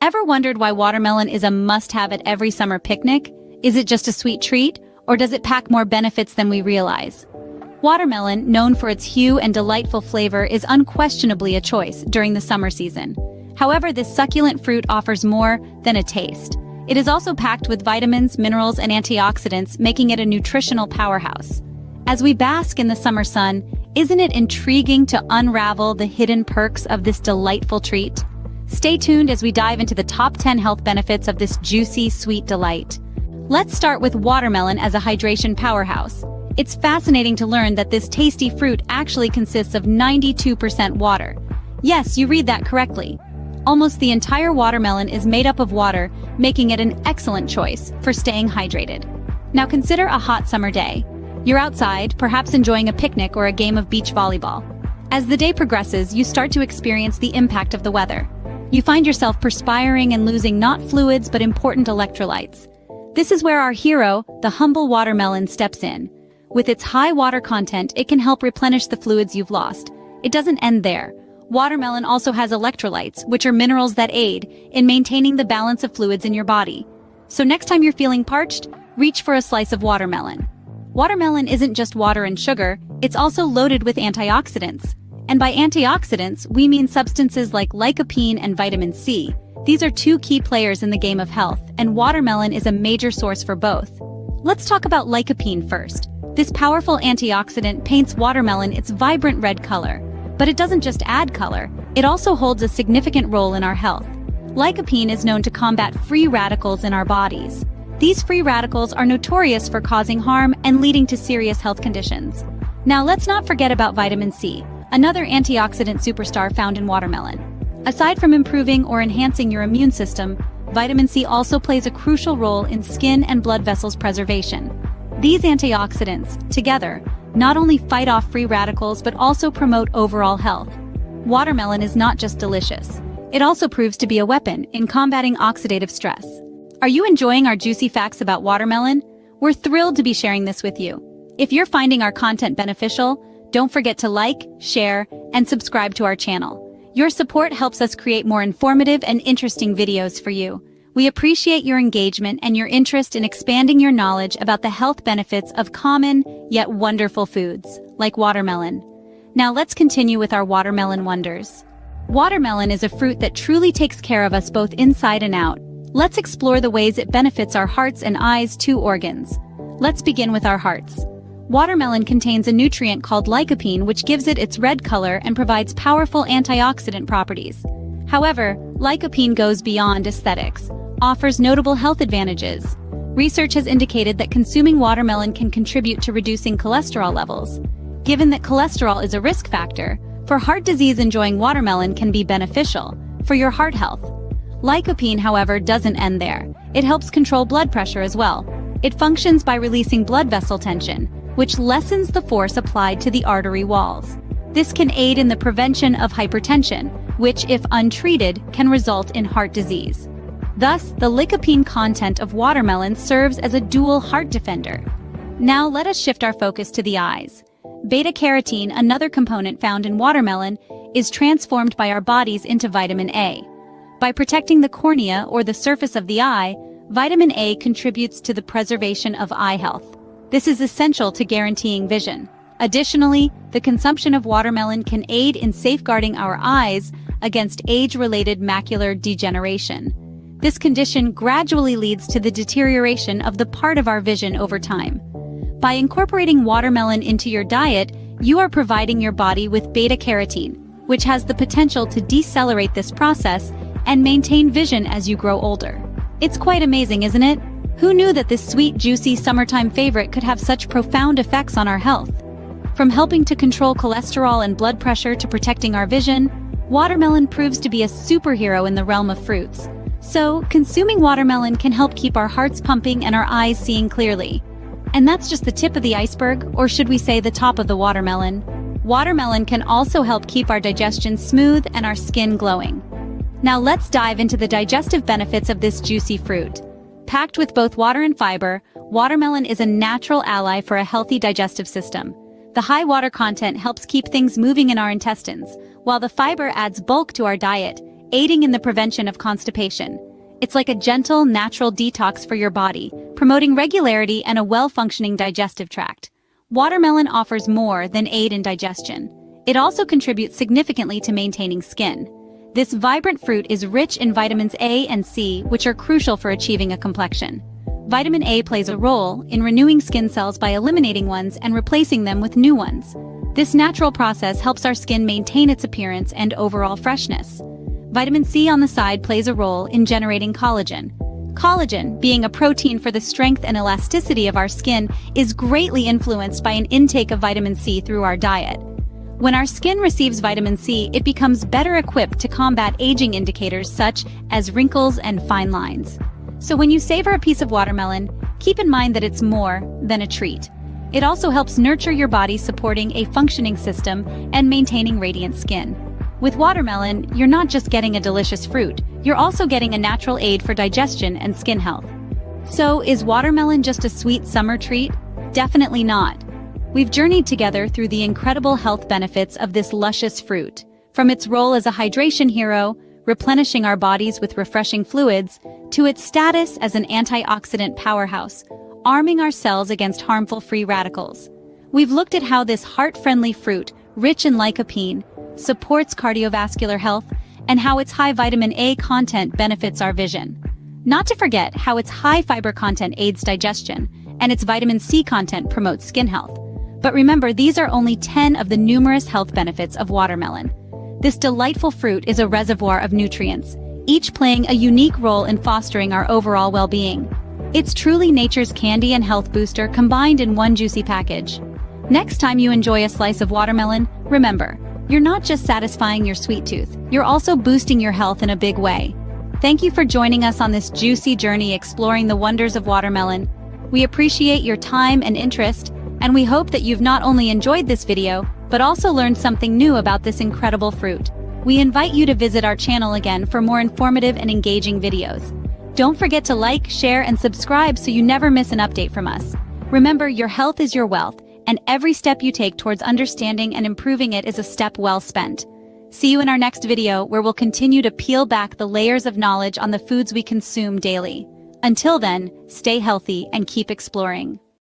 Ever wondered why watermelon is a must-have at every summer picnic? Is it just a sweet treat, or does it pack more benefits than we realize? Watermelon, known for its hue and delightful flavor, is unquestionably a choice during the summer season. However, this succulent fruit offers more than a taste. It is also packed with vitamins, minerals, and antioxidants, making it a nutritional powerhouse. As we bask in the summer sun, isn't it intriguing to unravel the hidden perks of this delightful treat? Stay tuned as we dive into the top 10 health benefits of this juicy, sweet delight. Let's start with watermelon as a hydration powerhouse. It's fascinating to learn that this tasty fruit actually consists of 92% water. Yes, you read that correctly. Almost the entire watermelon is made up of water, making it an excellent choice for staying hydrated. Now consider a hot summer day. You're outside, perhaps enjoying a picnic or a game of beach volleyball. As the day progresses, you start to experience the impact of the weather. You find yourself perspiring and losing not fluids but important electrolytes. This is where our hero, the humble watermelon, steps in. With its high water content, it can help replenish the fluids you've lost. It doesn't end there. Watermelon also has electrolytes, which are minerals that aid in maintaining the balance of fluids in your body. So next time you're feeling parched, reach for a slice of watermelon. Watermelon isn't just water and sugar, it's also loaded with antioxidants. And by antioxidants, we mean substances like lycopene and vitamin C. These are two key players in the game of health, and watermelon is a major source for both. Let's talk about lycopene first. This powerful antioxidant paints watermelon its vibrant red color. But it doesn't just add color, it also holds a significant role in our health. Lycopene is known to combat free radicals in our bodies. These free radicals are notorious for causing harm and leading to serious health conditions. Now let's not forget about vitamin C, another antioxidant superstar found in watermelon. Aside from improving or enhancing your immune system, vitamin C also plays a crucial role in skin and blood vessels preservation. These antioxidants, together, not only fight off free radicals but also promote overall health. Watermelon is not just delicious. It also proves to be a weapon in combating oxidative stress. Are you enjoying our juicy facts about watermelon? We're thrilled to be sharing this with you. If you're finding our content beneficial, don't forget to like, share, and subscribe to our channel. Your support helps us create more informative and interesting videos for you. We appreciate your engagement and your interest in expanding your knowledge about the health benefits of common yet wonderful foods, like watermelon. Now let's continue with our watermelon wonders. Watermelon is a fruit that truly takes care of us both inside and out. Let's explore the ways it benefits our hearts and eyes, two organs. Let's begin with our hearts. Watermelon contains a nutrient called lycopene, which gives it its red color and provides powerful antioxidant properties. However, lycopene goes beyond aesthetics, offers notable health advantages. Research has indicated that consuming watermelon can contribute to reducing cholesterol levels. Given that cholesterol is a risk factor, for heart disease, enjoying watermelon can be beneficial for your heart health. Lycopene, however, doesn't end there. It helps control blood pressure as well. It functions by releasing blood vessel tension, which lessens the force applied to the artery walls. This can aid in the prevention of hypertension, which, if untreated, can result in heart disease. Thus, the lycopene content of watermelon serves as a dual heart defender. Now let us shift our focus to the eyes. Beta-carotene, another component found in watermelon, is transformed by our bodies into vitamin A. By protecting the cornea, or the surface of the eye, vitamin A contributes to the preservation of eye health. This is essential to guaranteeing vision. Additionally, the consumption of watermelon can aid in safeguarding our eyes against age-related macular degeneration. This condition gradually leads to the deterioration of the part of our vision over time. By incorporating watermelon into your diet, you are providing your body with beta-carotene, which has the potential to decelerate this process and maintain vision as you grow older. It's quite amazing, isn't it? Who knew that this sweet, juicy summertime favorite could have such profound effects on our health? From helping to control cholesterol and blood pressure to protecting our vision, watermelon proves to be a superhero in the realm of fruits. So, consuming watermelon can help keep our hearts pumping and our eyes seeing clearly. And that's just the tip of the iceberg, or should we say the top of the watermelon. Watermelon can also help keep our digestion smooth and our skin glowing. Now let's dive into the digestive benefits of this juicy fruit. Packed with both water and fiber, watermelon is a natural ally for a healthy digestive system. The high water content helps keep things moving in our intestines, while the fiber adds bulk to our diet, aiding in the prevention of constipation. It's like a gentle, natural detox for your body, promoting regularity and a well-functioning digestive tract. Watermelon offers more than aid in digestion. It also contributes significantly to maintaining skin. This vibrant fruit is rich in vitamins A and C, which are crucial for achieving a complexion. Vitamin A plays a role in renewing skin cells by eliminating ones and replacing them with new ones. This natural process helps our skin maintain its appearance and overall freshness. Vitamin C on the side plays a role in generating collagen. Collagen, being a protein for the strength and elasticity of our skin, is greatly influenced by an intake of vitamin C through our diet. When our skin receives vitamin C, it becomes better equipped to combat aging indicators such as wrinkles and fine lines. So when you savor a piece of watermelon, keep in mind that it's more than a treat. It also helps nurture your body, supporting a functioning system and maintaining radiant skin. With watermelon, you're not just getting a delicious fruit, you're also getting a natural aid for digestion and skin health. So, is watermelon just a sweet summer treat? Definitely not. We've journeyed together through the incredible health benefits of this luscious fruit, from its role as a hydration hero, replenishing our bodies with refreshing fluids, to its status as an antioxidant powerhouse, arming our cells against harmful free radicals. We've looked at how this heart-friendly fruit, rich in lycopene, supports cardiovascular health, and how its high vitamin A content benefits our vision. Not to forget how its high fiber content aids digestion, and its vitamin C content promotes skin health. But remember, these are only 10 of the numerous health benefits of watermelon. This delightful fruit is a reservoir of nutrients, each playing a unique role in fostering our overall well-being. It's truly nature's candy and health booster combined in one juicy package. Next time you enjoy a slice of watermelon, remember, you're not just satisfying your sweet tooth, you're also boosting your health in a big way. Thank you for joining us on this juicy journey exploring the wonders of watermelon. We appreciate your time and interest, and we hope that you've not only enjoyed this video, but also learned something new about this incredible fruit. We invite you to visit our channel again for more informative and engaging videos. Don't forget to like, share, and subscribe so you never miss an update from us. Remember, your health is your wealth, and every step you take towards understanding and improving it is a step well spent. See you in our next video, where we'll continue to peel back the layers of knowledge on the foods we consume daily. Until then, stay healthy and keep exploring.